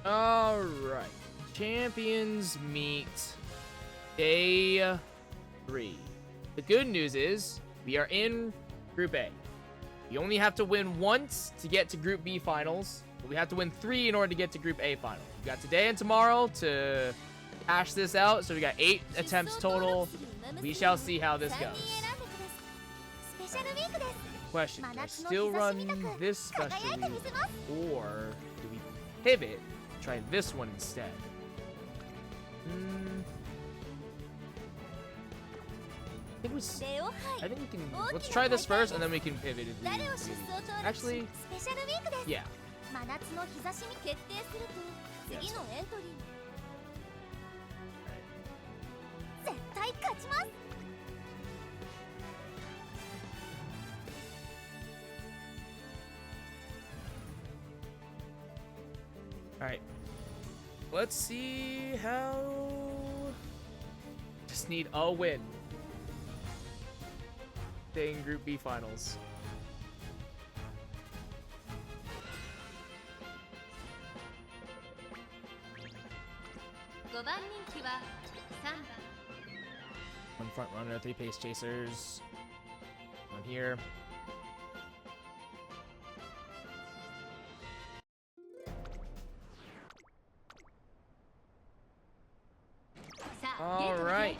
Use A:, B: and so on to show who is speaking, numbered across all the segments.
A: Alright. Champions meet day 3. The good news is we are in Group A. You only have to win once to get to Group B finals, but we have to win 3 in order to get to Group A finals. We got today and tomorrow to hash this out, so we got 8 attempts total. We shall see how this goes. Question, do I still run this special league, or do we pivot, try this one instead? I think we can, let's try this first, and then we can pivot if we actually, yeah. Yes. Alright. Let's see how... Just need a win. Stay in Group B finals. One front runner, 3 pace chasers. One here. Alright.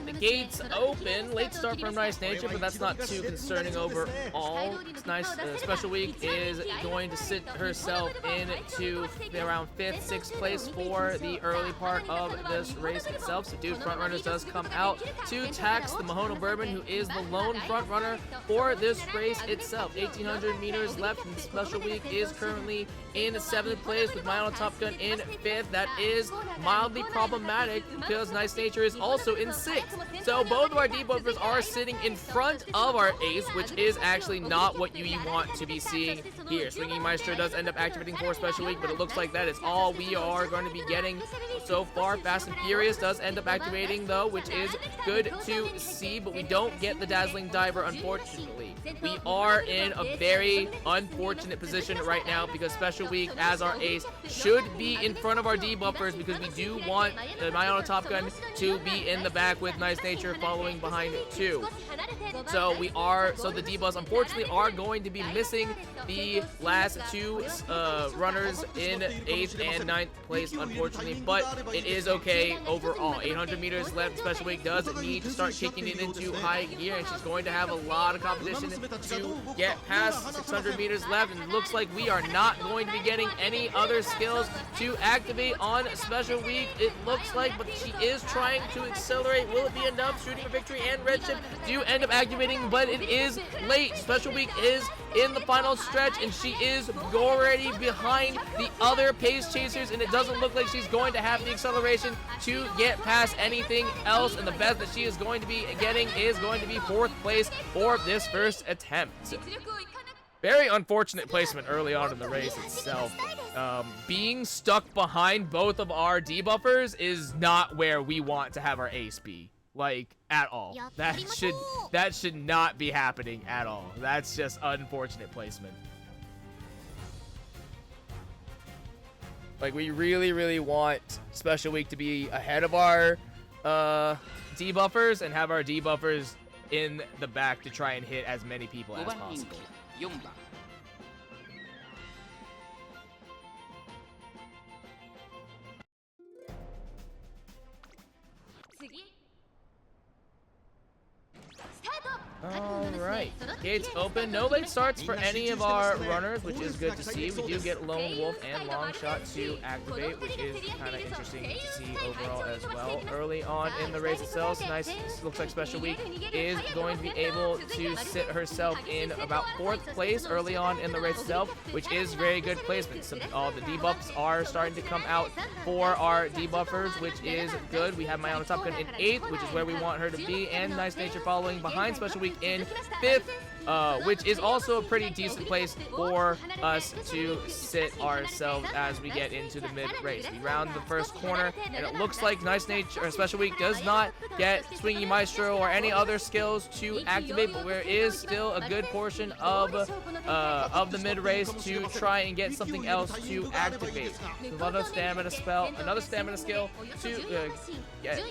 A: The gates open. Late start from Nice Nature, but that's not too concerning overall. It's nice. Special Week is going to sit herself into around 5th, 6th place for the early part of this race itself. So Dude Front Runners does come out to tax the Mahono Bourbon, who is the lone front runner for this race itself. 1,800 meters left, and Special Week is currently in 7th place with Mile Top Gun in 5th. That is mildly problematic because Nice Nature is also in 6th. So both of our debuffers are sitting in front of our ace, which is actually not what you want to be seeing here. Swinging Maestro does end up activating for Special Week, but it looks like that is all we are going to be getting so far. Fast and Furious does end up activating though, which is good to see, but we don't get the Dazzling Diver, unfortunately. We are in a very unfortunate position right now because Special Week, as our ace, should be in front of our debuffers because we do want Mayana Top Gun to be in the back with Nice Nature following behind too. So the debuffs unfortunately are going to be missing the last 2 runners in 8th and 9th place, unfortunately, but it is okay overall. 800 meters left. Special Week does need to start kicking it into high gear, and she's going to have a lot of competition to get past 600 meters left, and it looks like we are not going to be getting any other skills to activate on Special Week, it looks like, but she is trying to accelerate. Will it be enough? Shooting for Victory and Redshift do end up activating, but it is late. Special Week is in the final stretch, and she is already behind the other pace chasers, and it doesn't look like she's going to have the acceleration to get past anything else, and the best that she is going to be getting is going to be 4th place for this first attempt. Very unfortunate placement early on in the race itself. Being stuck behind both of our debuffers is not where we want to have our ace be. Like, at all. That should not be happening at all. That's just unfortunate placement. Like, we really want Special Week to be ahead of our debuffers and have our debuffers in the back to try and hit as many people as possible. Alright, gates open. No late starts for any of our runners, which is good to see. We do get Lone Wolf and Long Shot to activate, which is kind of interesting to see overall as well. Early on in the race itself, Nice looks like Special Week is going to be able to sit herself in about 4th place early on in the race itself, which is very good placement. So all the debuffs are starting to come out for our debuffers, which is good. We have Mayana Top Gun in 8th, which is where we want her to be, and Nice Nature following behind Special Week in 5th which is also a pretty decent place for us to sit ourselves as we get into the mid-race. We round the first corner, and it looks like Nice Nature or Special Week does not get Swingy Maestro or any other skills to activate, but there is still a good portion of the mid-race to try and get something else to activate. Another stamina skill to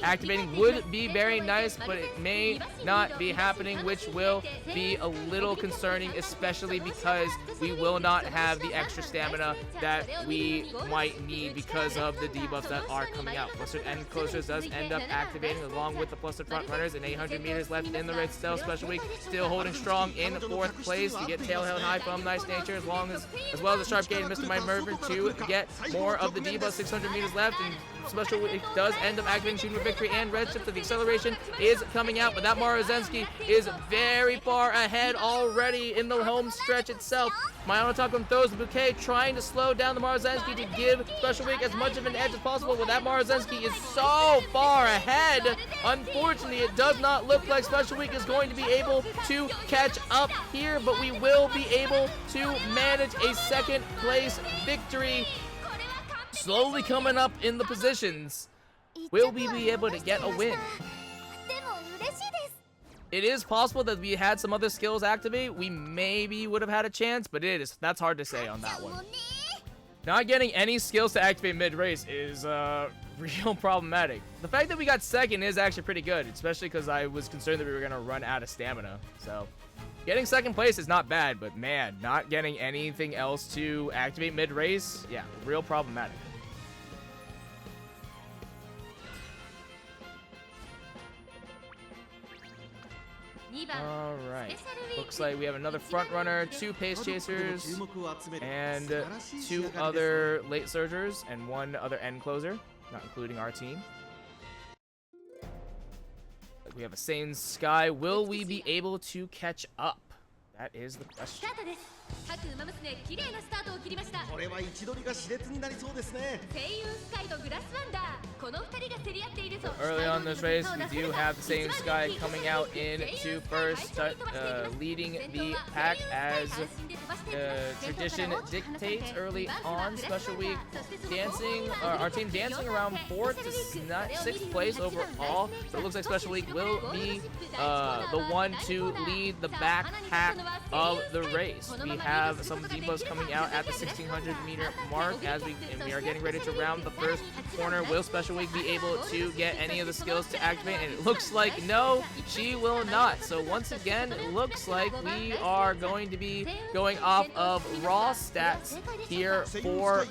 A: activating would be very nice, but it may not be happening, which will be a little concerning, especially because we will not have the extra stamina that we might need because of the debuffs that are coming out. Flustered End Closers does end up activating along with the Flustered Front Runners, and 800 meters left in the race itself. Special Week still holding strong in 4th place. You get Tail Held High from Nice Nature, as well as a Sharp Gate and Mr. Mind Mervyn to get more of the debuffs. 600 meters left, and Special Week does end up activating Shooting with Victory and Redshift, so the acceleration is coming out, but that Marozensky is very far ahead already in the home stretch itself. Myonotakon throws the bouquet, trying to slow down the Marozensky to give Special Week as much of an edge as possible, but that Marozensky is so far ahead. Unfortunately, it does not look like Special Week is going to be able to catch up here, but we will be able to manage a 2nd place victory. Slowly coming up in the positions. Will we be able to get a win? It is possible that we had some other skills activate. We maybe would have had a chance, but that's hard to say on that one. Not getting any skills to activate mid-race is real problematic. The fact that we got 2nd is actually pretty good, especially because I was concerned that we were going to run out of stamina. So getting 2nd place is not bad, but man, not getting anything else to activate mid-race, yeah, real problematic. All right, looks like we have another front runner, 2 pace chasers, and 2 other late surgers, and 1 other end closer, not including our team. We have a Sane Sky. Will we be able to catch up? That is the question. Early on in this race, we do have the Sane Sky coming out into first, leading the pack as tradition dictates early on. Special Week dancing, our team dancing around 4th to 6th place overall, but it looks like Special Week will be the one to lead the back pack of the race. We have some debuffs coming out at the 1600 meter mark as we are getting ready to round the first corner. Will Special Week be able to get any of the skills to activate? And it looks like no, she will not. So once again, it looks like we are going to be going off of raw stats here for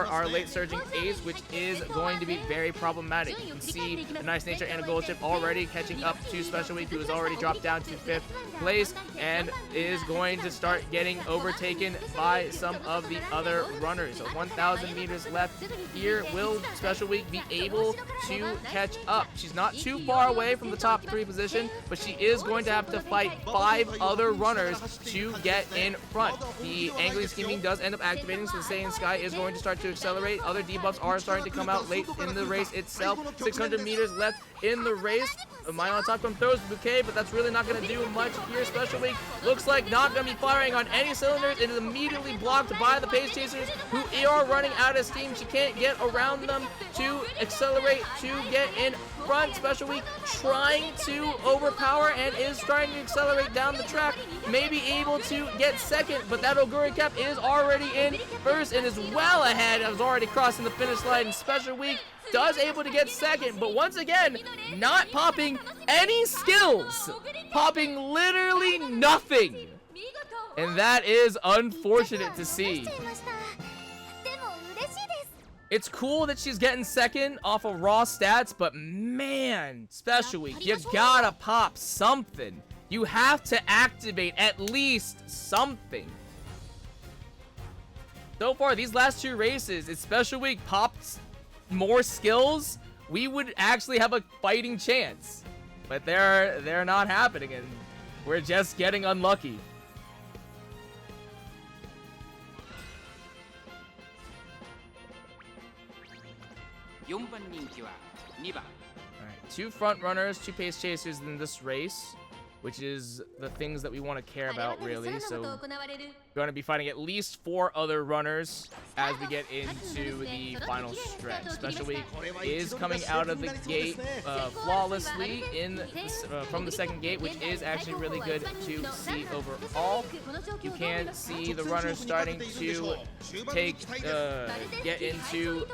A: our late surging ace, which is going to be very problematic. You can see the Nice Nature and a Gold Ship already catching up to Special Week, who has already dropped down to 5th place and is going to start getting overtaken by some of the other runners. So 1,000 meters left here. Will Special Week be able to catch up? She's not too far away from the top 3 position, but she is going to have to fight 5 other runners to get in front. The Angling Scheming does end up activating, so the Saiyan Sky is going to start to accelerate. Other debuffs are starting to come out late in the race itself. 600 meters left in the race. Myon Takon throws the bouquet, but that's really not going to do much here. Special Week looks like not going to be firing on any cylinders. It is immediately blocked by the pace chasers, who are running out of steam. She can't get around them to accelerate to get in front. Special Week trying to overpower and is trying to accelerate down the track. Maybe able to get 2nd, but that Oguri Cap is already in 1st and is well ahead. I was already crossing the finish line. And Special Week does able to get 2nd, but once again, not popping any skills. Popping literally nothing. And that is unfortunate to see. It's cool that she's getting 2nd off of raw stats, but man, Special Week, you gotta pop something. You have to activate at least something. So far, these last 2 races, if Special Week popped more skills, we would actually have a fighting chance. But they're not happening, and we're just getting unlucky. Alright, 2 front runners, 2 pace chasers in this race. which is the things that we want to care about, really. So we're going to be fighting at least 4 other runners as we get into the final stretch. Special Week is coming out of the gate flawlessly from the second gate, which is actually really good to see overall. You can see the runners starting to get into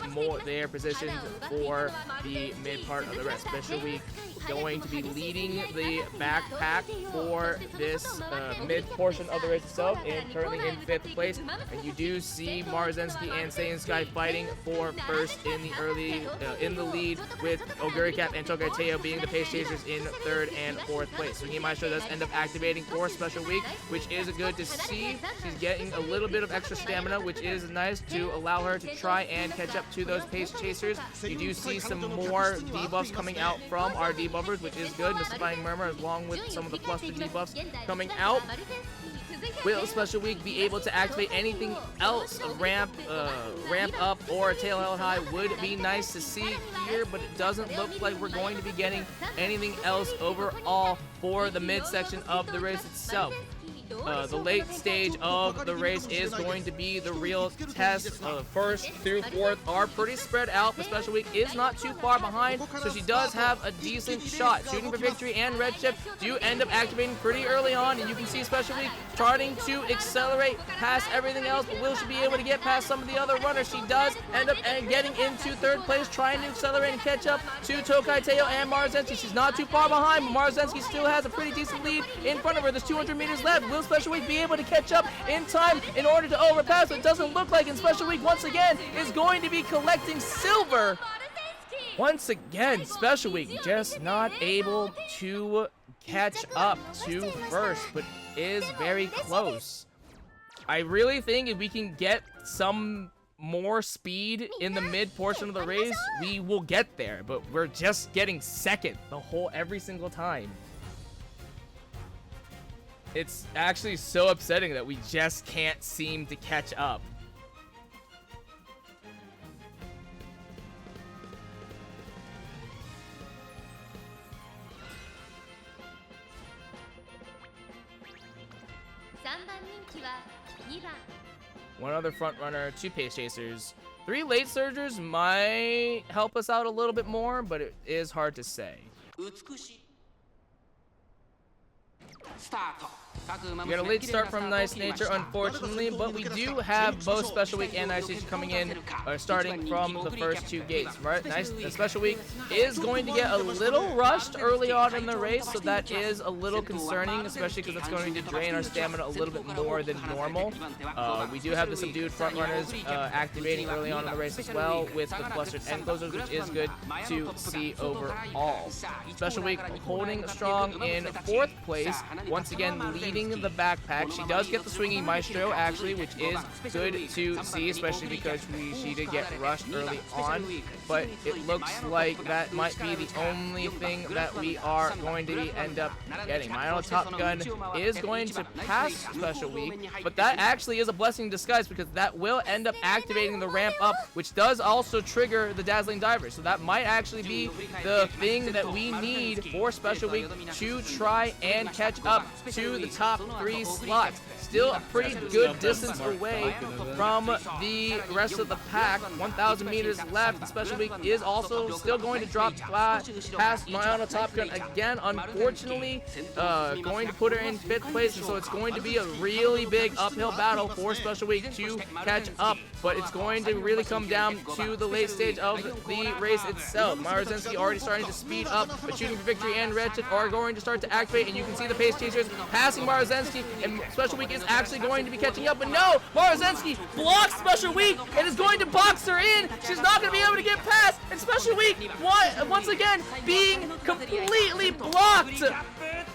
A: their positions for the mid part of the race. Special Week going to be leading the backpack for this mid portion of the race itself, and currently in 5th place. And you do see Marzensky and Saiyan Sky fighting for first in the lead, with Oguricap and Tokaiteo being the pace chasers in 3rd and 4th place. So Maestro does end up activating for Special Week, which is good to see. She's getting a little bit of extra stamina, which is nice to allow her to try and catch up to those pace chasers. You do see some more debuffs coming out from our debuffers, which is good. Mystifying Murmur, along with some of the plus 2 debuffs coming out. Will Special Week be able to activate anything else? A ramp up or a tail held high would be nice to see here, but it doesn't look like we're going to be getting anything else overall for the midsection of the race itself. The late stage of the race is going to be the real test. 1st through 4th are pretty spread out, but Special Week is not too far behind, so she does have a decent shot. Shooting for Victory and Redshift do end up activating pretty early on, and you can see Special Week starting to accelerate past everything else, but will she be able to get past some of the other runners? She does end up getting into 3rd place, trying to accelerate and catch up to Tokaiteo and Marzensky. She's not too far behind, but Marzensky still has a pretty decent lead in front of her. There's 200 meters left. Will Special Week be able to catch up in time in order to overpass? It doesn't look like, and Special Week once again is going to be collecting silver. Once again, Special Week just not able to catch up to first, but is very close. I really think if we can get some more speed in the mid portion of the race, we will get there, but we're just getting second every single time. It's actually so upsetting that we just can't seem to catch up. One other front runner, 2 pace chasers. 3 late surgers might help us out a little bit more, but it is hard to say. We got a late start from Nice Nature, unfortunately, but we do have both Special Week and Nice Nature coming in, starting from the first 2 gates. Right? Special Week is going to get a little rushed early on in the race, so that is a little concerning, especially because it's going to drain our stamina a little bit more than normal. We do have the subdued front runners activating early on in the race as well, with the clustered end closers, which is good to see overall. Special Week holding strong in 4th place, once again leading the backpack. She does get the swinging Maestro, actually, which is good to see, especially because she did get rushed early on, but it looks like that might be the only thing that we are going to end up getting. My Top Gun is going to pass Special Week, but that actually is a blessing in disguise, because that will end up activating the ramp up, which does also trigger the Dazzling Diver. So that might actually be the thing that we need for Special Week to try and catch up to the top 3 slots. Still a pretty good distance away from the rest of the pack. 1,000 meters left. The Special Week is also still going to drop past Mayana Top Gun again, unfortunately, going to put her in 5th place, and so it's going to be a really big uphill battle for Special Week to catch up, but it's going to really come down to the late stage of the race itself. Marzensky already starting to speed up, but Shooting for Victory and Redshift are going to start to activate, and you can see the pace chasers passing Marzensky, and Special Week is actually going to be catching up, but no! Marzensky blocks Special Week and is going to box her in! She's not going to be able to get past, and Special Week, once again, being completely blocked!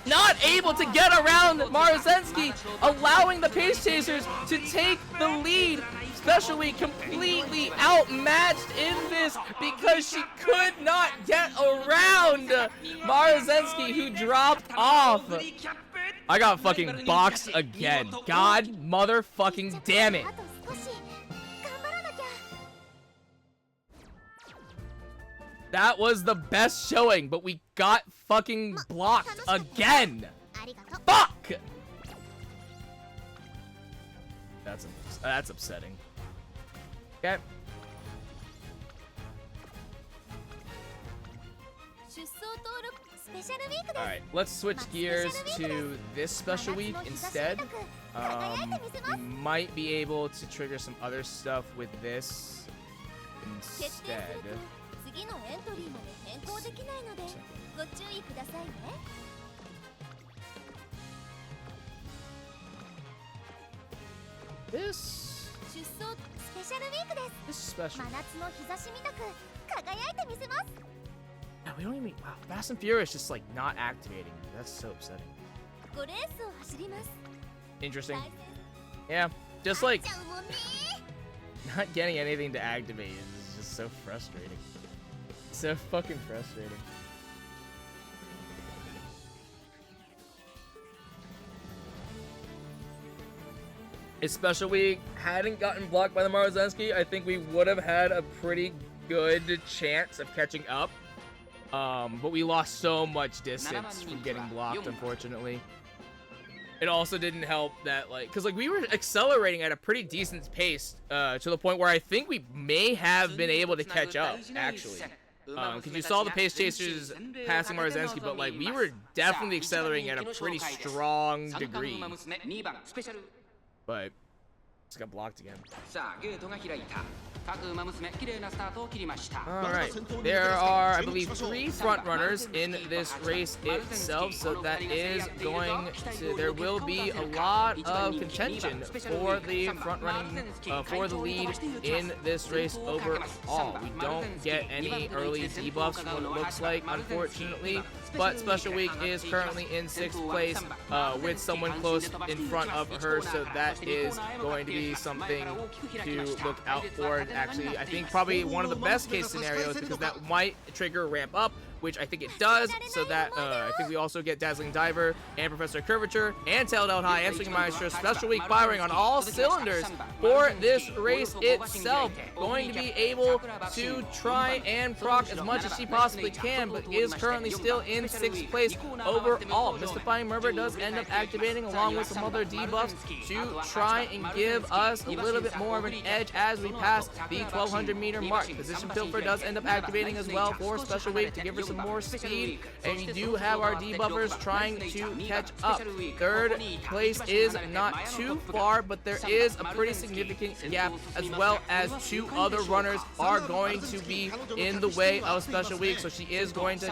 A: Not able to get around Marzensky, allowing the pace chasers to take the lead. Special Week completely outmatched in this because she could not get around Marzensky, who dropped off. I got fucking boxed again. God motherfucking damn it. That was the best showing, but we got fucking blocked again. Fuck! That's upsetting. Okay. Alright, let's switch gears to this special week instead. We might be able to trigger some other stuff with this instead. This special. Yeah, we don't even. Wow, Fast and Furious just like not activating. That's so upsetting. Interesting. Yeah, just like not getting anything to activate is just so frustrating. So fucking frustrating. If Special Week hadn't gotten blocked by the Marzensky, I think we would have had a pretty good chance of catching up. But we lost so much distance from getting blocked, unfortunately. It also didn't help that, like, because, like, we were accelerating at a pretty decent pace, to the point where I think we may have been able to catch up, actually. Because you saw the pace chasers passing Marzensky, but, like, we were definitely accelerating at a pretty strong degree. But just got blocked again. Alright, there are, I believe, 3 front runners in this race itself, so that is going to, there will be a lot of contention for the front running, for the lead in this race overall. We don't get any early debuffs from what it looks like, unfortunately, but Special Week is currently in 6th place with someone close in front of her, so that is going to be something to look out for. Actually, I think probably one of the best case scenarios, because that might trigger ramp up, which I think it does, so that I think we also get Dazzling Diver and Professor Curvature and Tailed High and Swinging Maestro. Special Week firing on all cylinders for this race itself. Going to be able to try and proc as much as she possibly can, but is currently still in 6th place overall. Mystifying Murmur does end up activating along with some other debuffs to try and give us a little bit more of an edge as we pass the 1200 meter mark. Position Pilfer does end up activating as well for Special Week to give her some more speed, and we do have our debuffers trying to catch up. 3rd place is not too far, but there is a pretty significant gap, as well as 2 other runners are going to be in the way of Special Week, so she is going to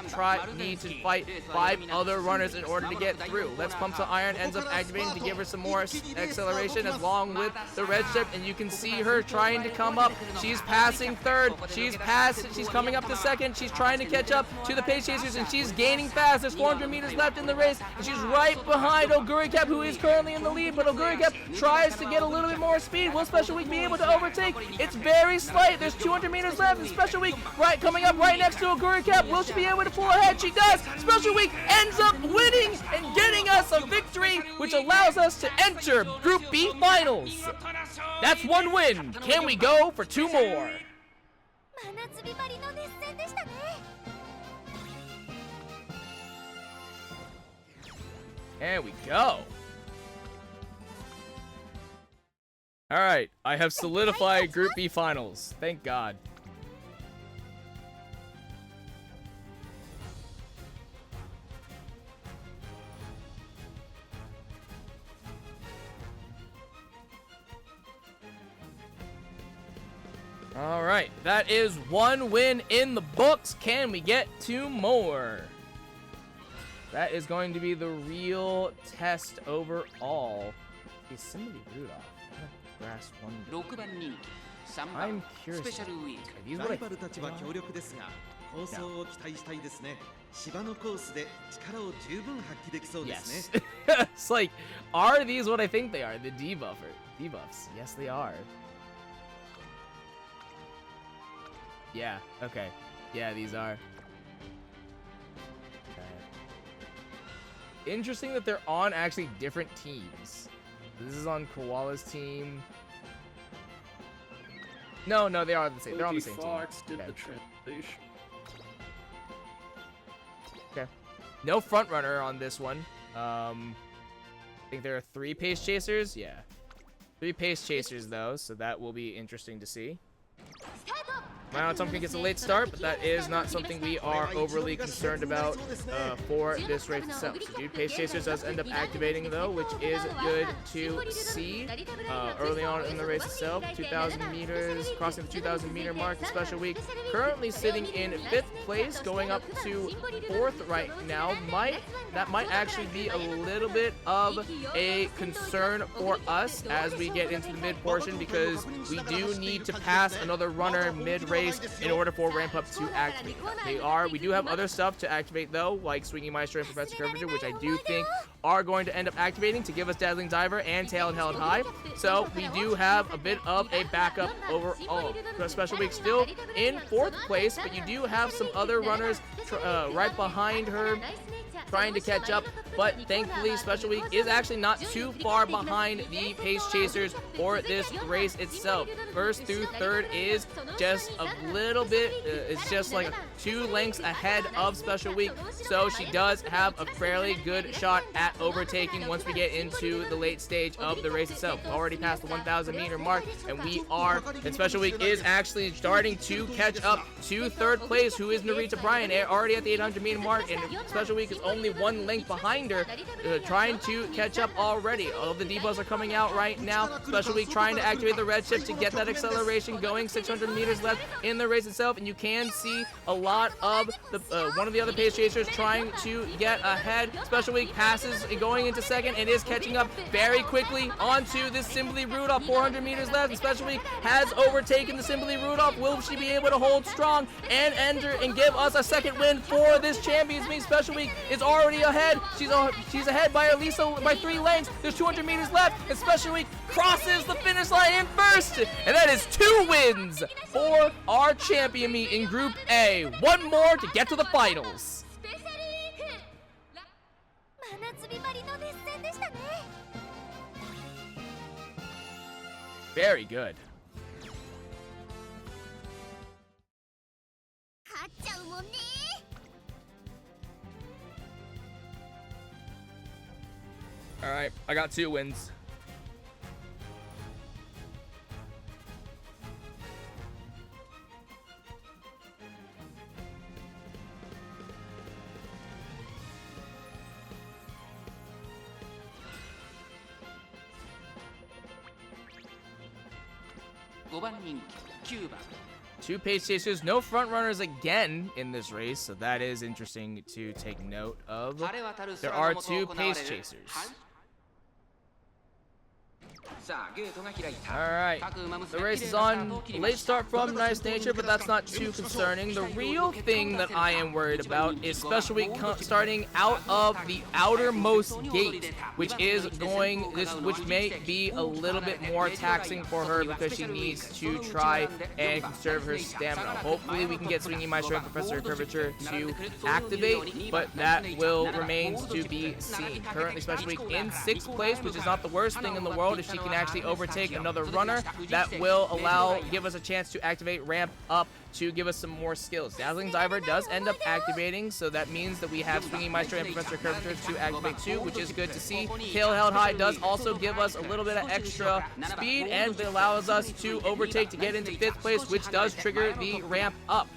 A: need to fight 5 other runners in order to get through. Let's Pump Some Iron ends up activating to give her some more acceleration along with the red strip, and you can see her trying to come up. She's passing 3rd, she's coming up to 2nd, she's trying to catch up to the pace chasers, and she's gaining fast. There's 400 meters left in the race, and she's right behind Oguricap, who is currently in the lead, but Oguricap tries to get a little bit more speed. Will Special Week be able to overtake? It's very slight. There's 200 meters left, and Special Week coming up right next to Oguricap. Will she be able to pull ahead? She does. Special Week ends up winning and getting us a victory, which allows us to enter Group B Finals. That's 1 win. Can we go for 2 more? There we go. Alright, I have solidified Group B Finals. Thank God. Alright, that is 1 win in the books. Can we get 2 more? That is going to be the real test overall. Is somebody Rudolph? Grass Wonder. I'm curious. Are these what I think they are? Yes. It's like, are these what I think they are? The debuffs. Yes, they are. Yeah, okay. Yeah, these are. Interesting that they're on actually different teams. This is on Koala's team. No, they are the same. They're on the same team. Okay. No front runner on this one. I think there are 3 pace chasers. Yeah. 3 pace chasers, though, so that will be interesting to see. Now, Tomkin gets a late start, but that is not something we are overly concerned about for this race itself. So, Dude Pace Chasers does end up activating, though, which is good to see early on in the race itself. 2,000 meters, crossing the 2,000 meter mark, special week. Currently sitting in 5th place, going up to 4th right now. That might actually be a little bit of a concern for us as we get into the mid portion, because we do need to pass another runner mid-race in order for ramp up to activate. We do have other stuff to activate, though, like Swinging Maestro and Professor Curvature, which I do think are going to end up activating to give us Dazzling Diver and Tail and Held High. So we do have a bit of a backup overall. Special week still in 4th place, but you do have some other runners right behind her trying to catch up, but thankfully Special Week is actually not too far behind the pace chasers for this race itself. 1st through 3rd is just a little bit, it's just like 2 lengths ahead of Special Week, so she does have a fairly good shot at overtaking once we get into the late stage of the race itself. We've already passed the 1,000 meter mark, and Special Week is actually starting to catch up to 3rd place, who is Narita Bryan, already at the 800 meter mark, and Special Week is only 1 length behind her, trying to catch up already. All of the debuffs are coming out right now. Special Week trying to activate the red chip to get that acceleration going. 600 meters left in the race itself, and you can see a lot of the one of the other pace chasers trying to get ahead. Special Week passes going into 2nd and is catching up very quickly onto this Simply Rudolph. 400 meters left, and Special Week has overtaken the Simply Rudolph. Will she be able to hold strong and enter and give us a 2nd win for this Champions League? Special Week is already ahead. She's ahead by at least by 3 lengths. There's 200 meters left, and Special Week crosses the finish line in 1st, and that is 2 wins for our champion meet in Group A. 1 more to get to the finals. Very good. All right, I got 2 wins. Two pace chasers, no front runners again in this race, so that is interesting to take note of. There are 2 pace chasers. Alright, the race is on. Late start from Nice Nature, but that's not too concerning. The real thing that I am worried about is Special Week starting out of the outermost gate, which may be a little bit more taxing for her because she needs to try and conserve her stamina. Hopefully we can get Swinging Maestro and Professor Curvature to activate, but that will remain to be seen. Currently Special Week in 6th place, which is not the worst thing in the world if she can actually overtake another runner. That will give us a chance to activate ramp up to give us some more skills. Dazzling Diver does end up activating, so that means that we have Swinging Maestro and Professor Curvature to activate too, which is good to see. Tail Held High does also give us a little bit of extra speed and allows us to overtake to get into 5th place, which does trigger the ramp up.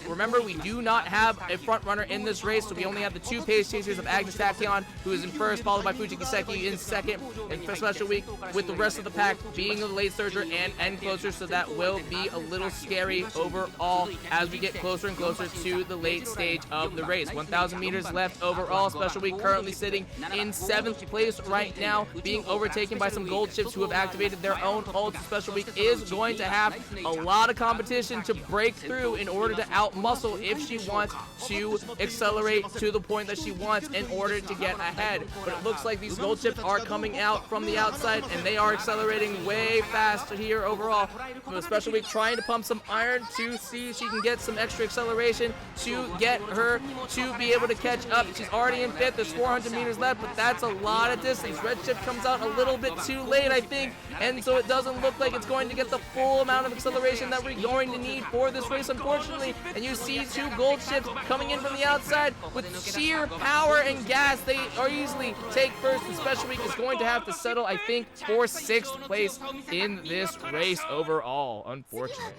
A: Remember, we do not have a front runner in this race, so we only have the 2 pace chasers of Agnes Tachyon, who is in 1st, followed by Fujiki Seki in 2nd, and for Special Week, with the rest of the pack being a late surger and end closer, so that will be a little scary overall as we get closer and closer to the late stage of the race. 1,000 meters left overall. Special Week currently sitting in 7th place right now, being overtaken by some gold chips who have activated their own ults. Special Week is going to have a lot of competition to break through in order to outmuscle if she wants to accelerate to the point that she wants in order to get ahead. But it looks like these gold chips are coming out from the outside, and and they are accelerating way faster here overall. For the special week, trying to pump some iron to see if she can get some extra acceleration to get her to be able to catch up. She's already in 5th. There's 400 meters left, but that's a lot of distance. Redshift comes out a little bit too late, I think, and so it doesn't look like it's going to get the full amount of acceleration that we're going to need for this race, unfortunately. And you see 2 gold ships coming in from the outside with sheer power and gas. They are easily take first. The special week is going to have to settle, I think, for 6th place in this race overall. Unfortunate.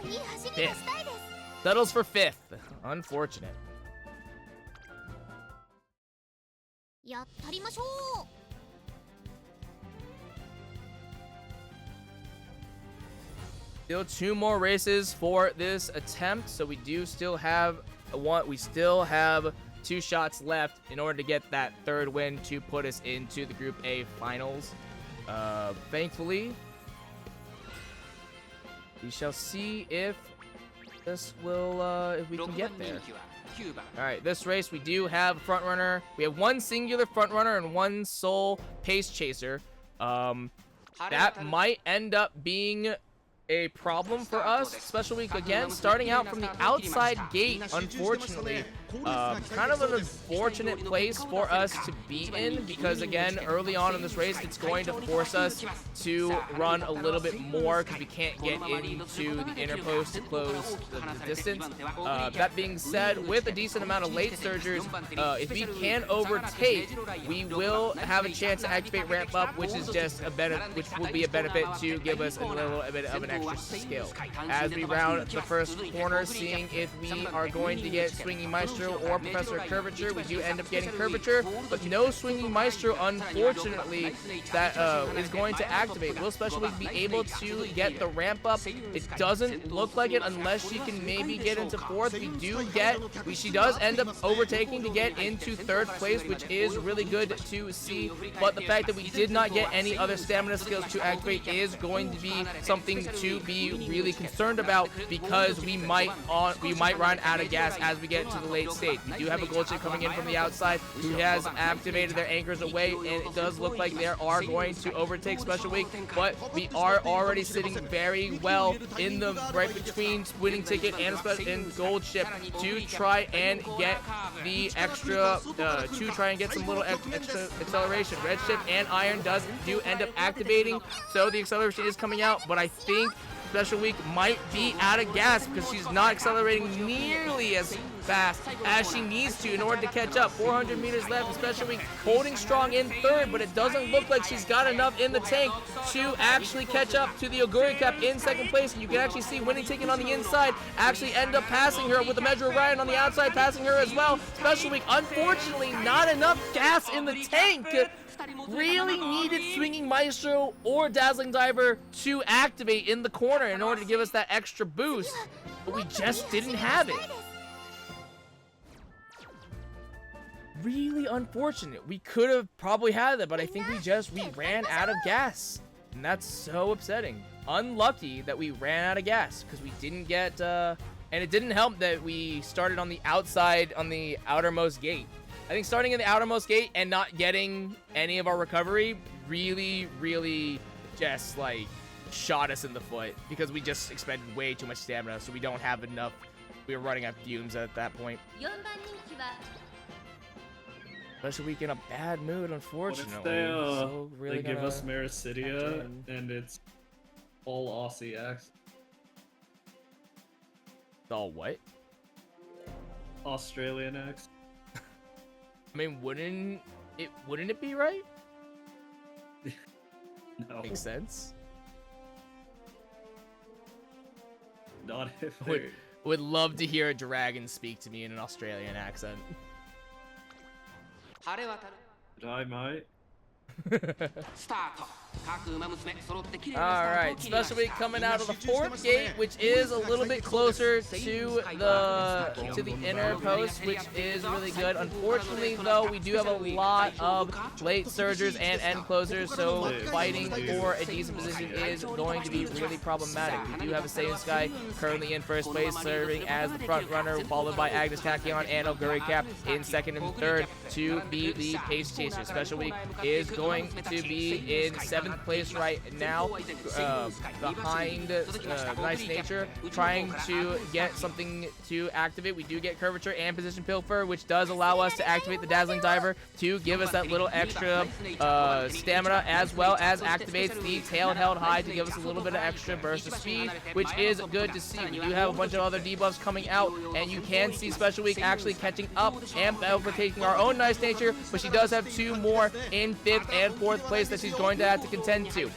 A: 5th. Settles for 5th. Unfortunate. Still 2 more races for this attempt, so we do still have we still have 2 shots left in order to get that 3rd win to put us into the Group A finals. Thankfully, we shall see if this will if we can get there. All right, this race we do have a front runner. We have 1 singular front runner and 1 sole pace chaser. That might end up being a problem for us. Special week again, starting out from the outside gate, unfortunately. Kind of an unfortunate place for us to be in, because again, early on in this race, it's going to force us to run a little bit more because we can't get into the inner post to close the distance. That being said, with a decent amount of late surgers, if we can overtake, we will have a chance to activate ramp up, which is just a which will be a benefit to give us a little bit of an extra skill. As we round the first corner, seeing if we are going to get Swinging Maestro or Professor Curvature. We do end up getting Curvature, but no Swinging Maestro, unfortunately, that is going to activate. Will Special Week be able to get the ramp up? It doesn't look like it unless she can maybe get into 4th. She does end up overtaking to get into 3rd place, which is really good to see, but the fact that we did not get any other stamina skills to activate is going to be something to be really concerned about, because we might run out of gas as we get to the late stage. We do have a gold chip coming in from the outside who has activated their anchors away, and it does look like they are going to overtake Special Week, but we are already sitting very well in the right between winning ticket and gold chip to try and get the extra to try and get some little extra acceleration. Red chip and iron do end up activating, so the acceleration is coming out, but I think Special Week might be out of gas because she's not accelerating nearly as fast as she needs to in order to catch up. 400 meters left. Special Week holding strong in 3rd, but it doesn't look like she's got enough in the tank to actually catch up to the Oguri Cap in 2nd place. And you can actually see Winning Ticket on the inside actually end up passing her, with the Measure of Ryan on the outside passing her as well. Special Week, unfortunately, not enough gas in the tank. Really needed Swinging Maestro or Dazzling Diver to activate in the corner in order to give us that extra boost, but we just didn't have it. Really unfortunate. We could have probably had that, but I think we ran out of gas, and that's so upsetting. Unlucky that we ran out of gas because we didn't get and it didn't help that we started on the outside, on the outermost gate. I think starting in the outermost gate and not getting any of our recovery really just like shot us in the foot, because we just expended way too much stamina, so we don't have enough. We were running out of fumes at that point. Special Week in a bad mood, unfortunately.
B: What if they give us Mericidia and it's all Aussie X?
A: It's all what?
B: Australian X.
A: I mean, wouldn't it be right?
B: No.
A: Makes sense.
B: Not if
A: would love to hear a dragon speak to me in an Australian accent.
B: I might.
A: Alright, Special Week coming out of the 4th gate, which is a little bit closer to the inner post, which is really good. Unfortunately, though, we do have a lot of late surgers and end closers, so fighting for a decent position is going to be really problematic. We do have a Saiyan Sky currently in 1st place, serving as the front runner, followed by Agnes Tachyon and Oguri Cap in 2nd and 3rd to be the pace chaser. Special Week is going to be in 7th place right now, behind Nice Nature, trying to get something to activate. We do get Curvature and Position Pilfer, which does allow us to activate the Dazzling Diver to give us that little extra stamina, as well as activates the Tail Held High to give us a little bit of extra burst of speed, which is good to see. We do have a bunch of other debuffs coming out, and you can see Special Week actually catching up and overtaking our own Nice Nature, but she does have 2 more in 5th and 4th place that she's going to have to contend to.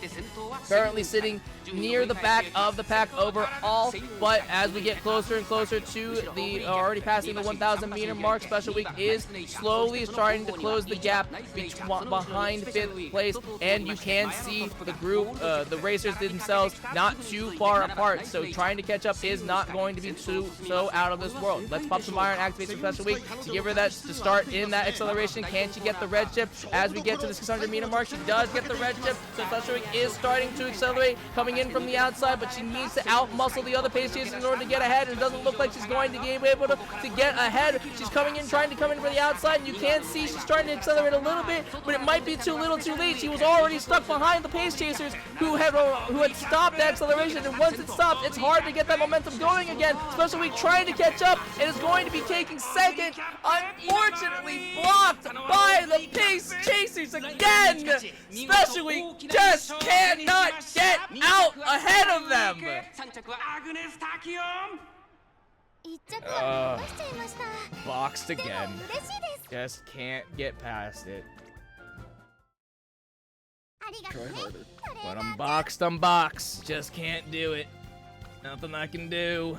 A: Currently sitting near the back of the pack overall, but as we get closer and closer to the already passing the 1,000 meter mark, Special Week is slowly starting to close the gap behind 5th place, and you can see the group, the racers themselves, not too far apart, so trying to catch up is not going to be so out of this world. Let's pop some iron, activate some Special Week to give her that to start in that acceleration. Can she get the red chip as we get to the 600 meter mark? She does get the red chip, so Special Week is starting to accelerate, coming in from the outside, but she needs to out-muscle the other pace chasers in order to get ahead, and it doesn't look like she's going to be able to get ahead. She's coming in, trying to come in from the outside, and you can see she's trying to accelerate a little bit, but it might be too little too late. She was already stuck behind the pace chasers who had stopped the acceleration, and once it stopped, it's hard to get that momentum going again. Special Week trying to catch up and is going to be taking second, unfortunately blocked by the pace chasers again. Special Week just cannot get out ahead of them. Boxed again. Just can't get past it.
B: Try harder.
A: But I'm boxed. Just can't do it. Nothing I can do.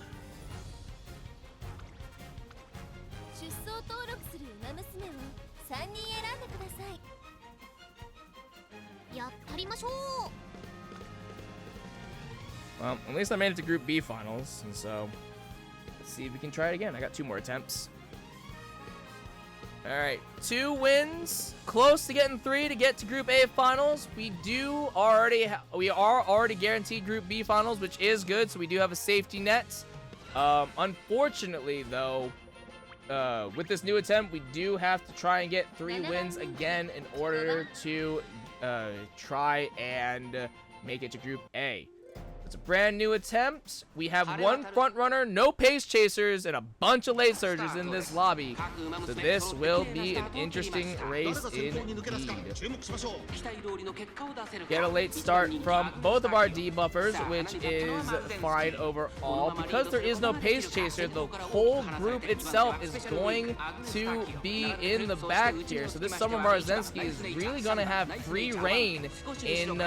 A: Well, at least I made it to Group B finals, and so let's see if we can try it again. I got 2 more attempts. All right, 2 wins, close to getting 3 to get to Group A finals. We are already guaranteed Group B finals, which is good. So we do have a safety net. Unfortunately, though, with this new attempt, we do have to try and get 3 wins again in order to try and make it to Group A. It's a brand new attempt. We have 1 front runner, no pace chasers, and a bunch of late surgers in this lobby. So this will be an interesting race indeed. Get a late start from both of our debuffers, which is fine overall. Because there is no pace chaser, the whole group itself is going to be in the back here. So this Summer Marzensky is really going to have free reign in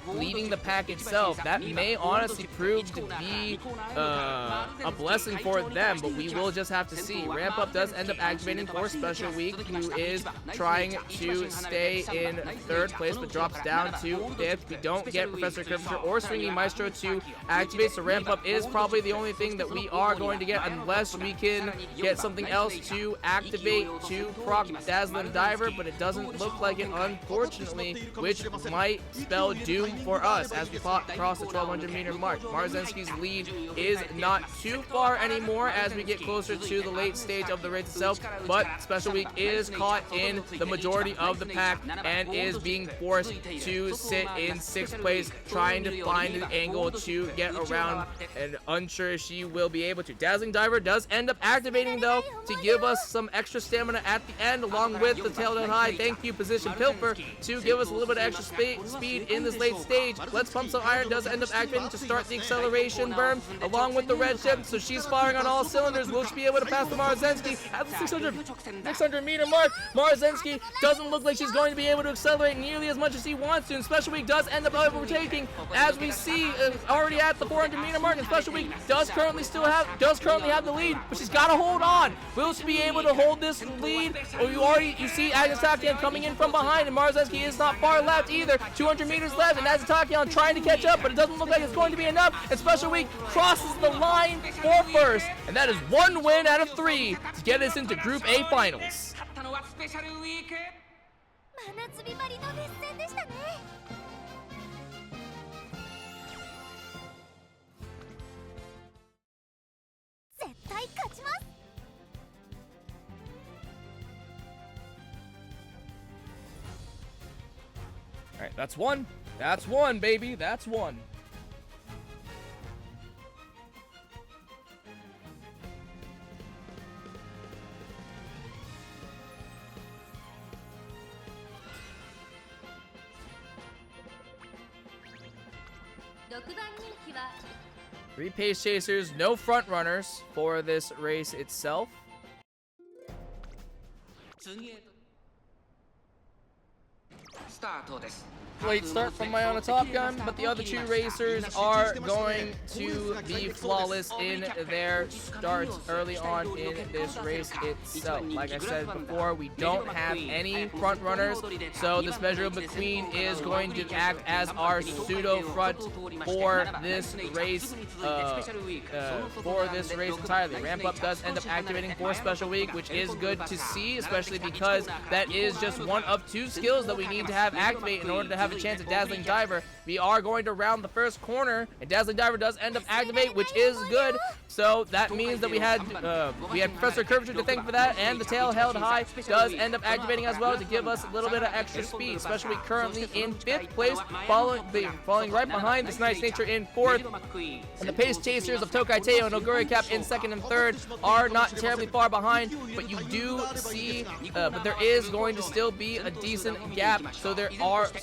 A: leading the pack itself. That may honestly prove to be a blessing for them, but we will just have to see. Ramp Up does end up activating for Special Week, who is trying to stay in 3rd place, but drops down to 5th. We don't get Professor Curvature or Swinging Maestro to activate, so Ramp Up is probably the only thing that we are going to get, unless we can get something else to activate to proc Dazzling Diver, but it doesn't look like it, unfortunately, which might spell doom for us as we cross the 1,200 meter mark. Marzensky's lead is not too far anymore as we get closer to the late stage of the race itself, but Special Week is caught in the majority of the pack and is being forced to sit in 6th place, trying to find an angle to get around, and unsure if she will be able to. Dazzling Diver does end up activating, though, to give us some extra stamina at the end, along with the Tail Down High. Thank you, Position Pilfer, to give us a little bit of extra speed in this late stage. Let's Pump Some Iron does end up activating to start the acceleration burn, along with the red chip, so she's firing on all cylinders. Will she be able to pass the Marzensky at the 600 meter mark? Marzensky doesn't look like she's going to be able to accelerate nearly as much as she wants to, and Special Week does end up overtaking, as we see already at the 400 meter mark, and Special Week does currently have the lead, but she's got to hold on. Will she be able to hold this lead? Or you see Agatakian coming in from behind, and Marzensky is not far left either. 200 meters left, and Agatakian trying to catch up, but it doesn't look like it's going to be enough, and Special Week crosses the line for 1st, and that is 1 win out of 3 to get us into Group A finals. All right, that's 1. That's one, baby. That's one. Three pace chasers, no front runners for this race itself. Late start from my own Top Gun, but the other two racers are going to be flawless in their starts early on in this race itself. Like I said before, we don't have any front runners, so this Measure of McQueen is going to act as our pseudo front for this race. Entirely. Ramp Up does end up activating for Special Week, which is good to see, especially because that is just one of two skills that we need to have activate in order to have a chance at Dazzling Diver. We are going to round the first corner, and Dazzling Diver does end up activate, which is good. So that means that we had Professor Curvature to thank for that, and the Tail Held High does end up activating as well to give us a little bit of extra speed, especially currently in 5th place, falling right behind this Nice Nature in 4th. And the pace chasers of Tokai Teo and Oguri Cap in 2nd and 3rd are not terribly far behind, but you do see, but there is going to still be a decent gap. So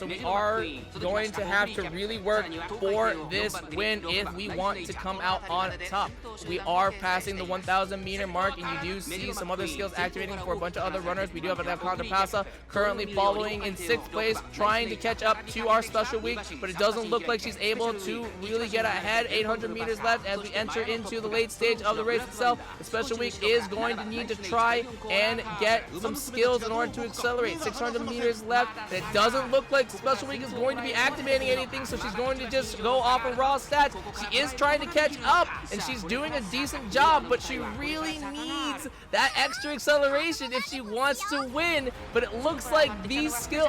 A: we are going to have to really work for this win if we want to come out on top. We are passing the 1,000 meter mark, and you do see some other skills activating for a bunch of other runners. We do have Alejandra Pasa currently following in 6th place, trying to catch up to our Special Week, but it doesn't look like she's able to really get ahead. 800 meters left as we enter into the late stage of the race itself. The Special Week is going to need to try and get some skills in order to accelerate. 600 meters left. It doesn't look like Special Week is going to be activating anything, so she's going to just go off of raw stats. She is trying to catch up, and she's doing a decent job, but she really needs that extra acceleration if she wants to win. But it looks like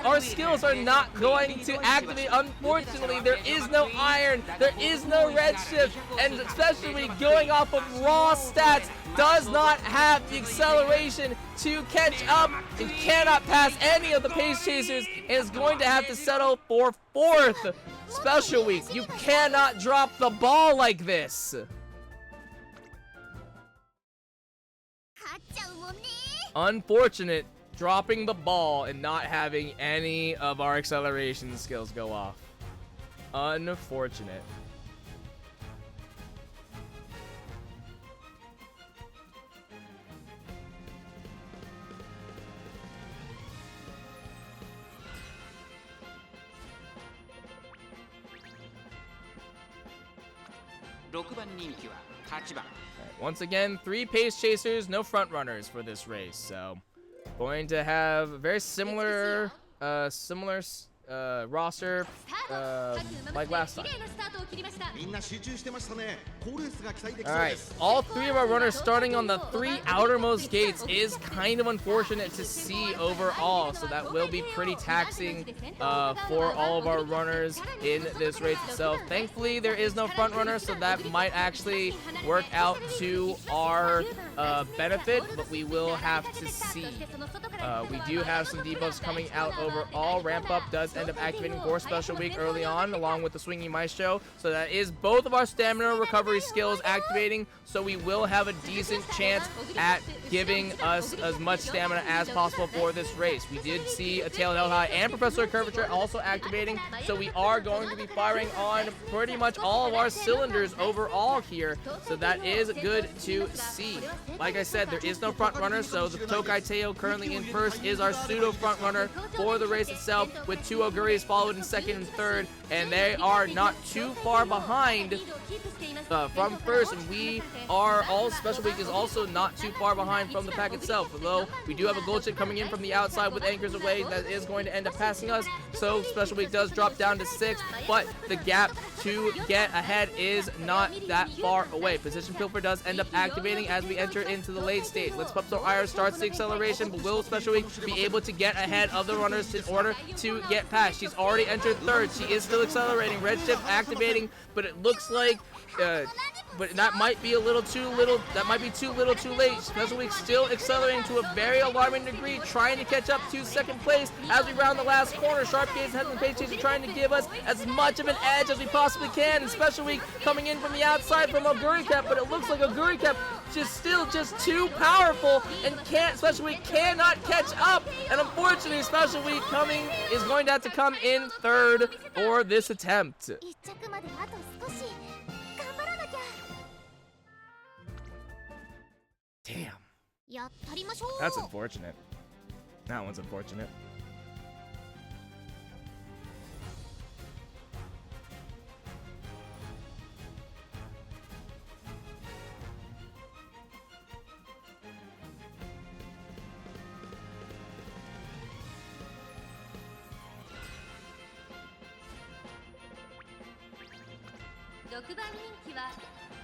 A: our skills are not going to activate. Unfortunately, there is no iron, there is no redshift, and especially going off of raw stats does not have the acceleration to catch up and cannot pass any of the pace chasers, and is going to have to settle for 4th. Special Week, you cannot drop the ball like this. Unfortunate, dropping the ball and not having any of our acceleration skills go off. Unfortunate. Once again, 3 pace chasers, no front runners for this race. So, going to have a very similar roster like last time. Alright, all 3 of our runners starting on the 3 outermost gates is kind of unfortunate to see overall, so that will be pretty taxing for all of our runners in this race itself. Thankfully, there is no front runner, so that might actually work out to our benefit, but we will have to see. We do have some debuffs coming out overall. Ramp Up does end up activating for Special Week early on, along with the Swingy Maestro. So that is both of our stamina recovery skills activating, so we will have a decent chance at giving us as much stamina as possible for this race. We did see a Tail Held High and Professor Curvature also activating, so we are going to be firing on pretty much all of our cylinders overall here, so that is good to see. Like I said, there is no front runner, so the Tokai Teo currently in 1st is our pseudo front runner for the race itself, with 2 Oguris followed in 2nd and 3rd, and they are not too far behind from 1st, and we are all Special Week is also not too far behind from the pack itself, although we do have a gold chip coming in from the outside with anchors away that is going to end up passing us, so Special Week does drop down to 6th, but the gap to get ahead is not that far away. Position Pilfer does end up activating as we enter into the late stage. Let's Pump Some Iron starts the acceleration, but will Special Week be able to get ahead of the runners in order to get past? She's already entered 3rd. She is still accelerating. Redshift activating, but it looks like but that might be a little too little. That might be too little, too late. Special Week still accelerating to a very alarming degree, trying to catch up to second place as we round the last corner. Sharp Gaze and the Pace Chaser trying to give us as much of an edge as we possibly can. And Special Week coming in from the outside from Oguricap, but it looks like Oguricap just too powerful and Special Week cannot catch up. And unfortunately, Special Week is going to have to come in third for this attempt. Damn. That's unfortunate. That one's unfortunate.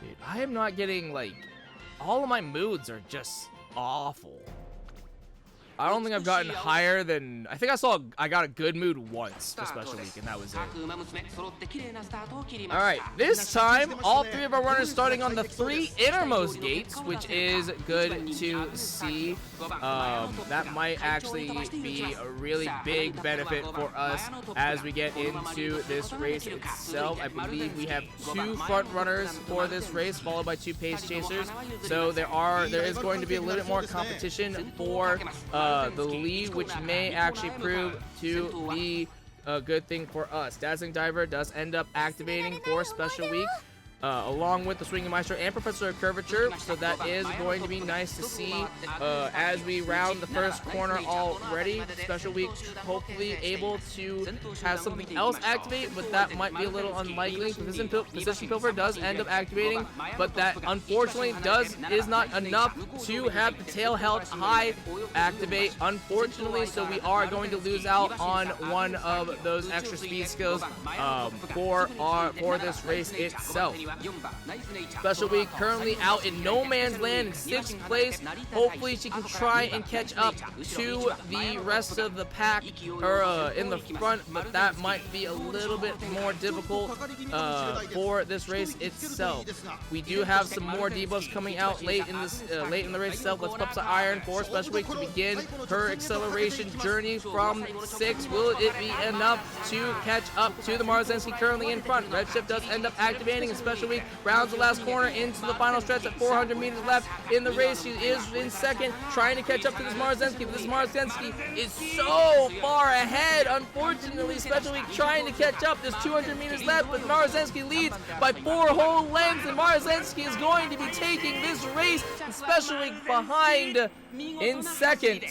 A: Dude, I am not getting, like, all of my moods are just awful. I don't think I've gotten higher than, I think I got a good mood once for Special Week, and that was it. Alright, this time, all three of our runners starting on the 3 innermost gates, which is good to see. That might actually be a really big benefit for us as we get into this race itself. I believe we have 2 front runners for this race, followed by 2 pace chasers. So there is going to be a little bit more competition for the lead, which may actually prove to be a good thing for us. Dazzling Diver does end up activating for Special Week, along with the Swinging Maestro and Professor of Curvature, so that is going to be nice to see as we round the first corner already. Special Week hopefully able to have something else activate, but that might be a little unlikely. Position Pilfer does end up activating, but that unfortunately is not enough to have the tail held high activate, unfortunately, so we are going to lose out on one of those extra speed skills for this race itself. Special Week currently out in no man's land in 6th place. Hopefully she can try and catch up to the rest of the pack in the front, but that might be a little bit more difficult for this race itself. We do have some more debuffs coming out late in the race itself. Let's pop some iron for Special Week to begin her acceleration journey from 6. Will it be enough to catch up to the Marzensky currently in front? Redshift does end up activating, and Special Week rounds the last corner into the final stretch at 400 meters left in the race. She is in second, trying to catch up to this Marzensky, but this Marzensky is so far ahead. Unfortunately, Special Week trying to catch up. There's 200 meters left, but Marzensky leads by 4 whole lengths, and Marzensky is going to be taking this race. Special Week behind in second.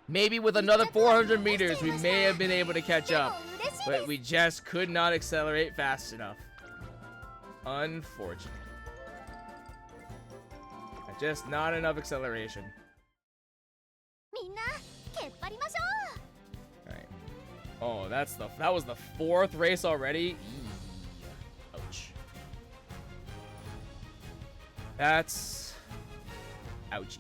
A: Maybe with another 400 meters, we may have been able to catch up, but we just could not accelerate fast enough. Unfortunate. Just not enough acceleration. Alright. Oh, that was the 4th race already? Ouch. That's ouchies.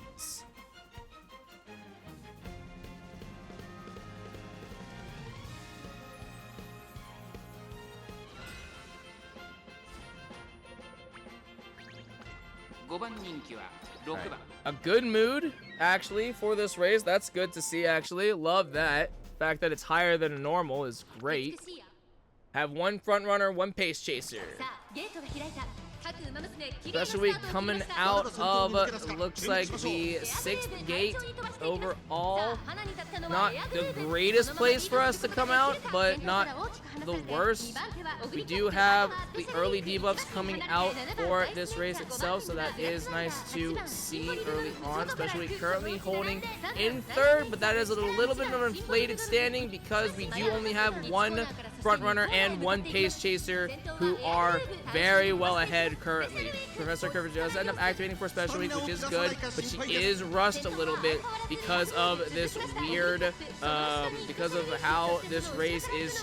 A: Right. A good mood, actually, for this race. That's good to see, actually. Love that. The fact that it's higher than normal is great. Have 1 front runner, 1 pace chaser. Special Week coming out of, looks like the 6th gate overall. Not the greatest place for us to come out, but not the worst. We do have the early debuffs coming out for this race itself, so that is nice to see early on. Special Week currently holding in 3rd, but that is a little bit of an inflated standing because we do only have 1 front runner and 1 pace chaser who are very well ahead currently. Professor Curvature does end up activating for Special Week, which is good, but she is rushed a little bit because of this weird, because of how this race is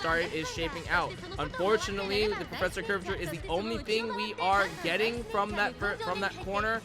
A: shaping out. Unfortunately, the Professor Curvature is the only thing we are getting from that corner.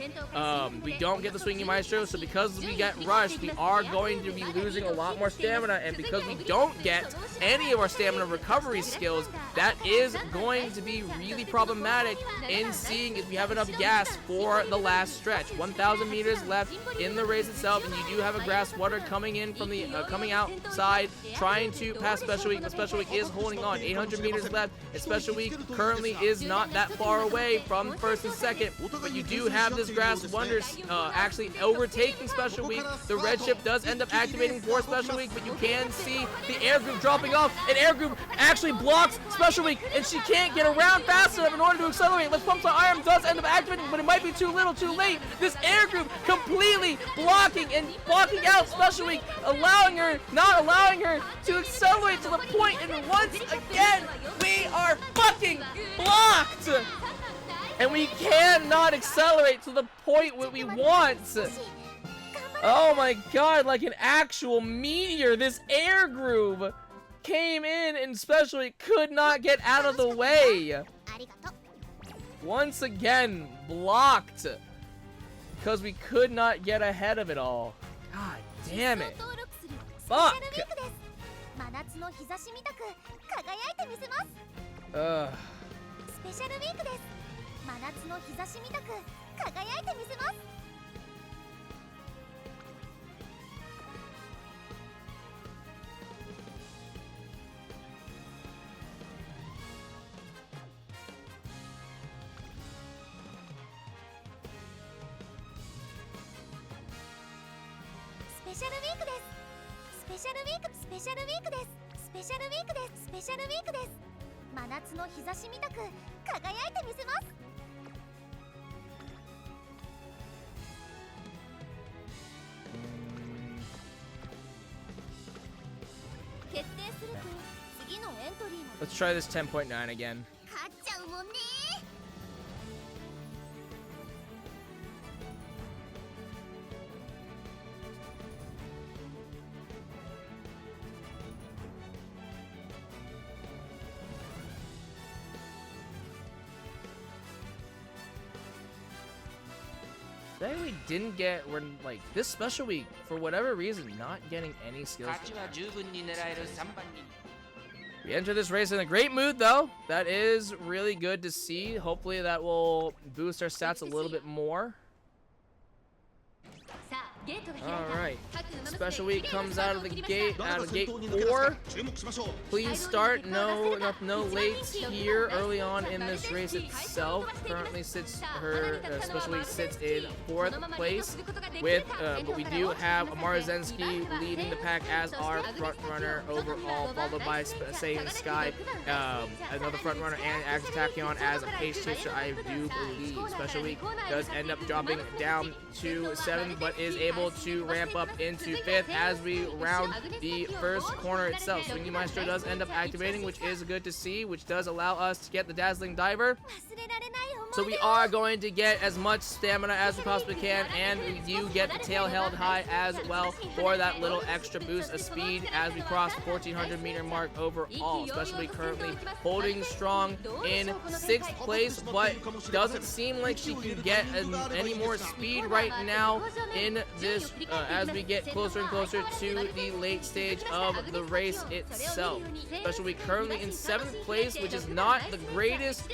A: We don't get the Swinging Maestro, so because we get rushed, we are going to be losing a lot more stamina, and because we don't get any of our stamina recovered recovery skills, that is going to be really problematic in seeing if we have enough gas for the last stretch. 1,000 meters left in the race itself, and you do have a grass water coming in from the coming outside, trying to pass Special Week, but Special Week is holding on. 800 meters left, and Special Week currently is not that far away from first and second, but you do have this grass wonder actually overtaking Special Week. The red ship does end up activating for Special Week, but you can see the air group dropping off, and air group actually blocks Special Week, and she can't get around fast enough in order to accelerate. Let's Pump Some Iron does end up activating, but it might be too little, too late. This air group completely blocking out Special Week, not allowing her to accelerate to the point, and once again, we are fucking blocked! And we cannot accelerate to the point where we want. Oh my god, like an actual meteor, this air groove came in and Special Week could not get out of the way. Once again, blocked. Because we could not get ahead of it all. God damn it. Fuck. Ugh. Let's try this 10.9 again. Today we didn't get, we're like, this Special Week, for whatever reason, not getting any skills. We enter this race in a great mood, though. That is really good to see. Hopefully that will boost our stats a little bit more. Alright, Special Week comes out of gate 4. Clean start, no late here early on in this race itself. Currently sits Special Week sits in 4th place with, but we do have Amara Zensky leading the pack as our front runner overall, followed by Saiyan Sky, another front runner, and Axe Tachyon as a pace chaser, I do believe. Special Week does end up dropping down to 7th, but is able to ramp up into 5th as we round the first corner itself. Swingy Maestro does end up activating, which is good to see, which does allow us to get the Dazzling Diver. So we are going to get as much stamina as we possibly can, and we do get the tail held high as well for that little extra boost of speed as we cross the 1400 meter mark overall. Especially currently holding strong in 6th place, but doesn't seem like she can get any more speed right now in this as we get closer and closer to the late stage of the race itself. Especially currently in 7th place, which is not the greatest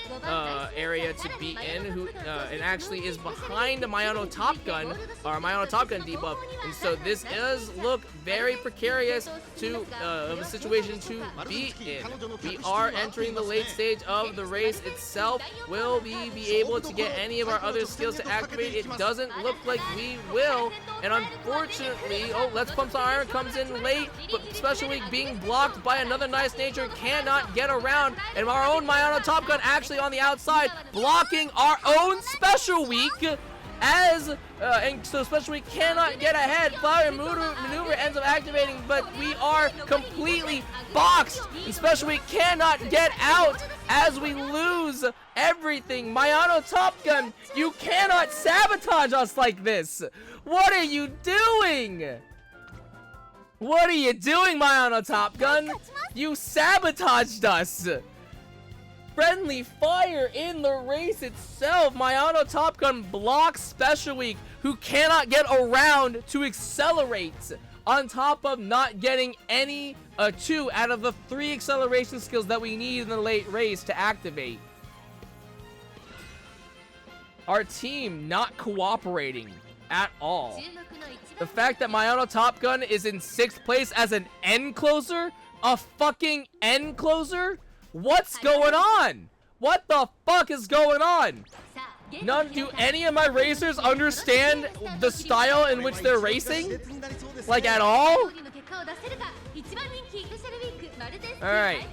A: area to be in, and actually is behind the Mayano Top Gun, or Mayano Top Gun debuff, and so this does look very precarious of a situation to be in. We are entering the late stage of the race itself. Will we be able to get any of our other skills to activate? It doesn't look like we will, and unfortunately, Let's Pump Some Iron comes in late, but Special Week being blocked by another Nice Nature cannot get around, and our own Mayano Top Gun actually on the outside, blocking our own Special Week, and so Special Week cannot get ahead. Flower Maneuver ends up activating, but we are completely boxed, and Special Week cannot get out as we lose everything. Mayano Top Gun, you cannot sabotage us like this. What are you doing? What are you doing, Mayano Top Gun? You sabotaged us. Friendly fire in the race itself. Mayano Top Gun blocks Special Week, who cannot get around to accelerate on top of not getting any 2 out of the 3 acceleration skills that we need in the late race to activate. Our team not cooperating at all. The fact that my auto Top Gun is in 6th place as an end closer? A fucking end closer? What's going on? What the fuck is going on? Do any of my racers understand the style in which they're racing? Like, at all? Alright.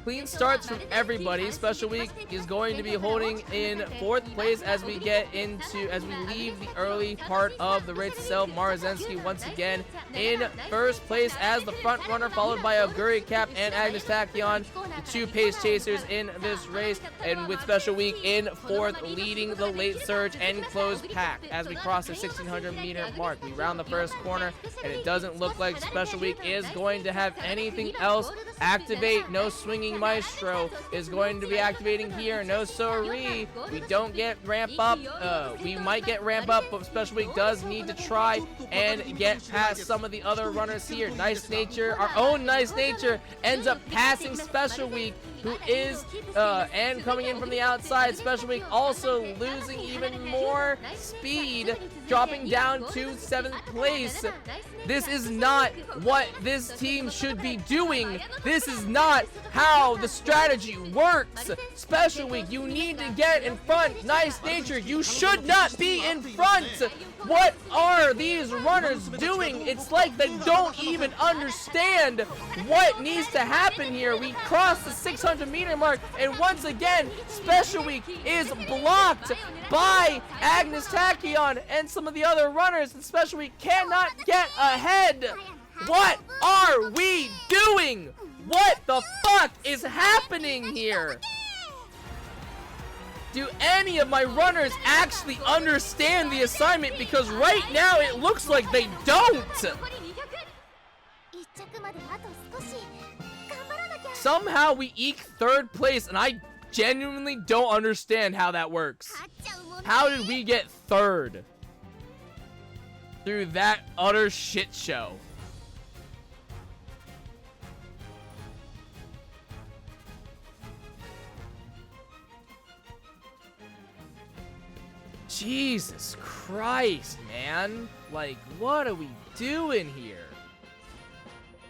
A: Clean starts from everybody. Special Week is going to be holding in 4th place as we leave the early part of the race itself. Marzensky once again in 1st place as the front runner, followed by Oguri Cap and Agnes Tachyon, the 2 pace chasers in this race, and with Special Week in 4th, leading the late surge and close pack as we cross the 1600-meter mark. We round the first corner, and it doesn't look like Special Week is going to have anything else activate. No swinging Maestro is going to be activating here. No sorry. We don't get ramp up. We might get ramp up, but Special Week does need to try and get past some of the other runners here. Nice Nature, our own Nice Nature, ends up passing Special Week, who is and coming in from the outside. Special Week also losing even more speed, dropping down to 7th place. This is not what this team should be doing. This is not how the strategy works. Special Week, you need to get in front. Nice Nature, you should not be in front. What are these runners doing? It's like they don't even understand what needs to happen here. We cross the 600-meter mark, and once again, Special Week is blocked by Agnes Tachyon and some of the other runners, and Special Week cannot get ahead. What are we doing? What the fuck is happening here? Do any of my runners actually understand the assignment? Because right now it looks like they don't. Somehow we eke 3rd place, and I genuinely don't understand how that works. How did we get 3rd through that utter shit show? Jesus Christ, man. Like, what are we doing here?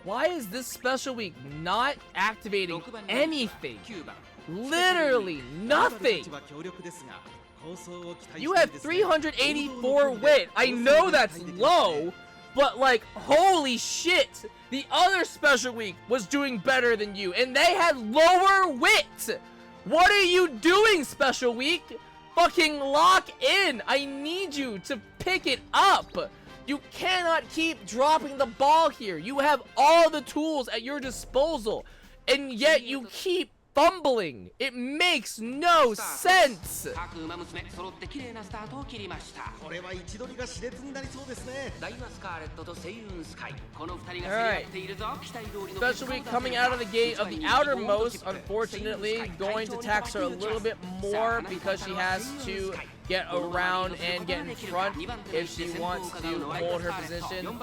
A: Why is this Special Week not activating anything? Literally nothing. You have 384 wit. I know that's low, but like, holy shit. The other Special Week was doing better than you, and they had lower wit. What are you doing, Special Week? Fucking lock in. I need you to pick it up. You cannot keep dropping the ball here. You have all the tools at your disposal, and yet you keep fumbling. It makes no sense. Alright. Special Week coming out of the gate of the outermost, unfortunately, going to tax her a little bit more because she has to get around and get in front if she wants to hold her position.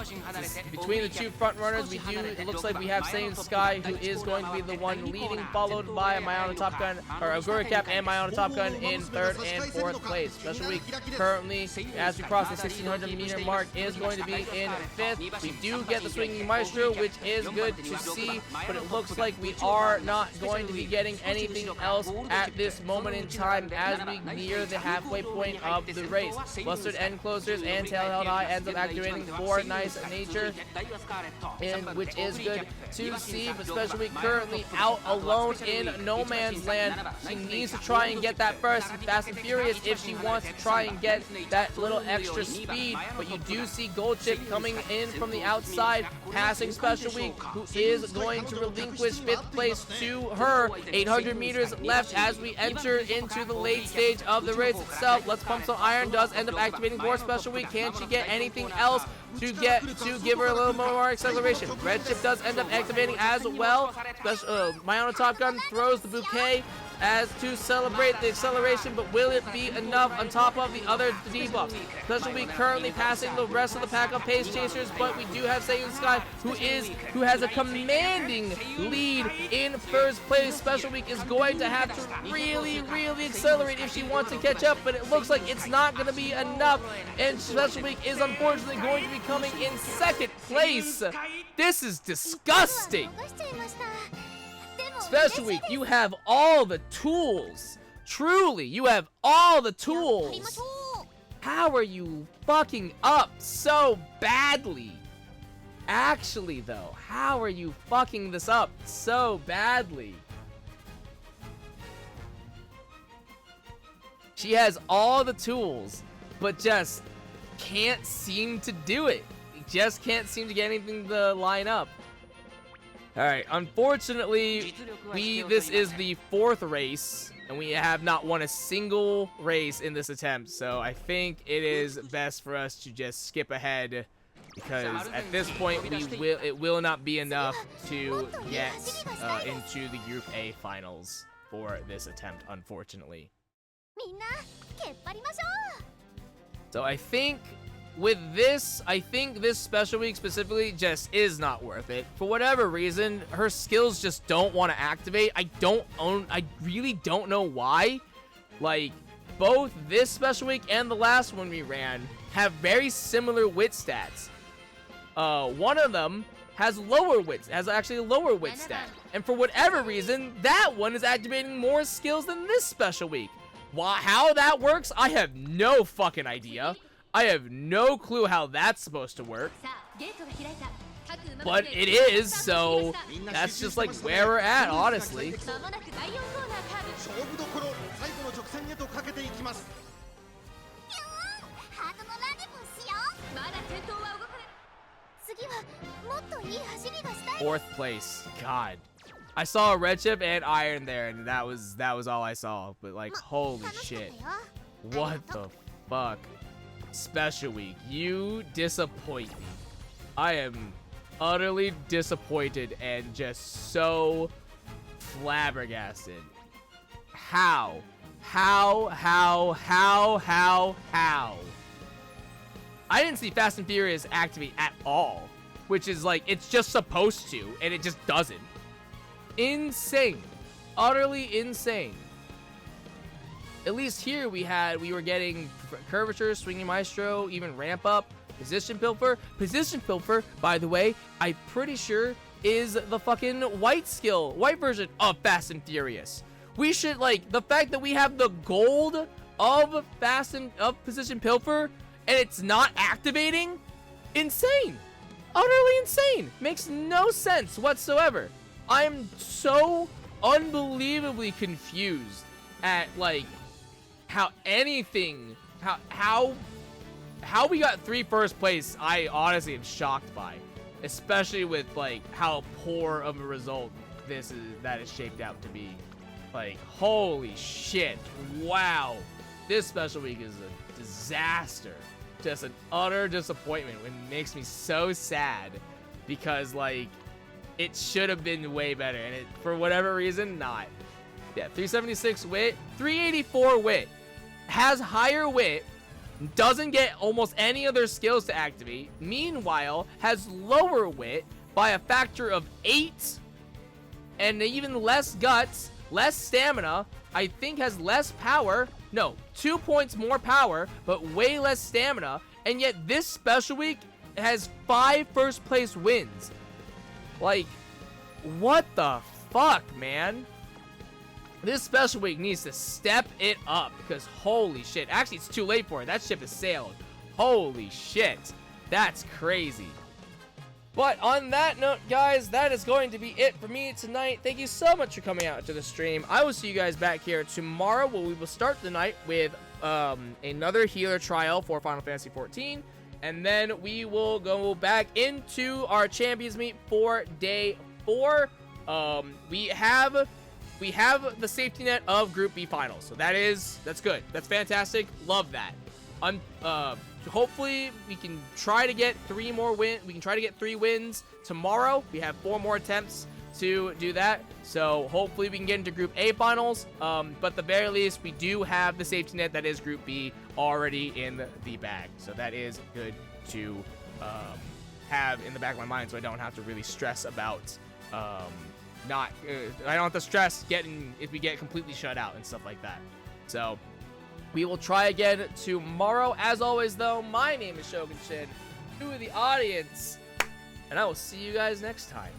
A: Between the 2 front runners, it looks like we have Saiyan Sky, who is going to be the one leading, followed by Mayana Top Gun, or Oguri Cap and Mayana Top Gun in 3rd and 4th place. Special Week currently, as we cross the 1600-meter mark, is going to be in 5th. We do get the Swinging Maestro, which is good to see, but it looks like we are not going to be getting anything else at this moment in time as we near the halfway point of the race. Mustard End Closers and Tail Held High ends up activating for Nice Nature, which is good to see, but Special Week currently out alone in no man's land. She needs to try and get that first Fast and Furious if she wants to try and get that little extra speed, but you do see Gold Chip coming in from the outside, passing Special Week, who is going to relinquish 5th place to her. 800 meters left as we enter into the late stage of the race itself. Let's pump some iron. Does end up activating for Special Week. Can she get anything else to give her a little more acceleration? Red Chip does end up activating as well. Mayana Top Gun throws the bouquet as to celebrate the acceleration, but will it be enough on top of the other debuffs? Special Week currently passing the rest of the pack of Pace Chasers, but we do have Seiyu Sky, who has a commanding lead in first place. Special Week is going to have to really accelerate if she wants to catch up, but it looks like it's not going to be enough, and Special Week is unfortunately going to be coming in second place. This is disgusting. Special Week, you have all the tools. Truly, you have all the tools. How are you fucking up so badly? Actually, though, how are you fucking this up so badly? She has all the tools, but just can't seem to do it. Just can't seem to get anything to line up. Alright, unfortunately, this is the 4th race, and we have not won a single race in this attempt, so I think it is best for us to just skip ahead, because at this point, it will not be enough to get into the Group A finals for this attempt, unfortunately. So I think with this, this Special Week specifically just is not worth it. For whatever reason, her skills just don't want to activate. I really don't know why. Like, both this Special Week and the last one we ran have very similar wit stats. One of them has actually a lower wit stat. And for whatever reason, that one is activating more skills than this Special Week. How that works, I have no fucking idea. I have no clue how that's supposed to work. But it is, so that's just like where we're at, honestly. Fourth place. God. I saw a red chip and iron there, and that was all I saw. But like, holy shit. What the fuck? Special Week, you disappoint me. I am utterly disappointed and just so flabbergasted. How? I didn't see Fast and Furious activate at all, which is like, it's just supposed to, and it just doesn't. Insane. Utterly insane. At least here we were getting curvature, swinging maestro, even ramp up, position pilfer. Position pilfer, by the way, I'm pretty sure is the fucking white version of Fast and Furious. We should, like, the fact that we have the gold of position pilfer and it's not activating, insane. Utterly insane. Makes no sense whatsoever. I'm so unbelievably confused at, like, how we got 3 first place. I honestly am shocked by, especially with like how poor of a result that is shaped out to be. Like, holy shit, wow, this Special Week is a disaster, just an utter disappointment. It makes me so sad because like it should have been way better, and it, for whatever reason, not. Yeah, 376 wit, 384 wit. Has higher wit, doesn't get almost any other skills to activate. Meanwhile, has lower wit by a factor of 8, and even less guts, less stamina. I think has less power. No, 2 points more power, but way less stamina. And yet this Special Week has 5 first place wins. Like, what the fuck, man? This Special Week needs to step it up because holy shit. Actually, it's too late for it. That ship has sailed. Holy shit. That's crazy. But on that note, guys, that is going to be it for me tonight. Thank you so much for coming out to the stream. I will see you guys back here tomorrow where we will start the night with another healer trial for Final Fantasy XIV. And then we will go back into our Champions Meet for Day 4. We have the safety net of Group B finals, so that's good. That's fantastic. Love that. Hopefully we can try to get 3 more wins. We can try to get 3 wins tomorrow. We have 4 more attempts to do that. So hopefully we can get into Group A finals. But at the very least, we do have the safety net that is Group B already in the bag. So that is good to have in the back of my mind, so I don't have to really stress about I don't have to stress getting if we get completely shut out and stuff like that. So we will try again tomorrow. As always, though, my name is Shogun Shin, to the audience, and I will see you guys next time.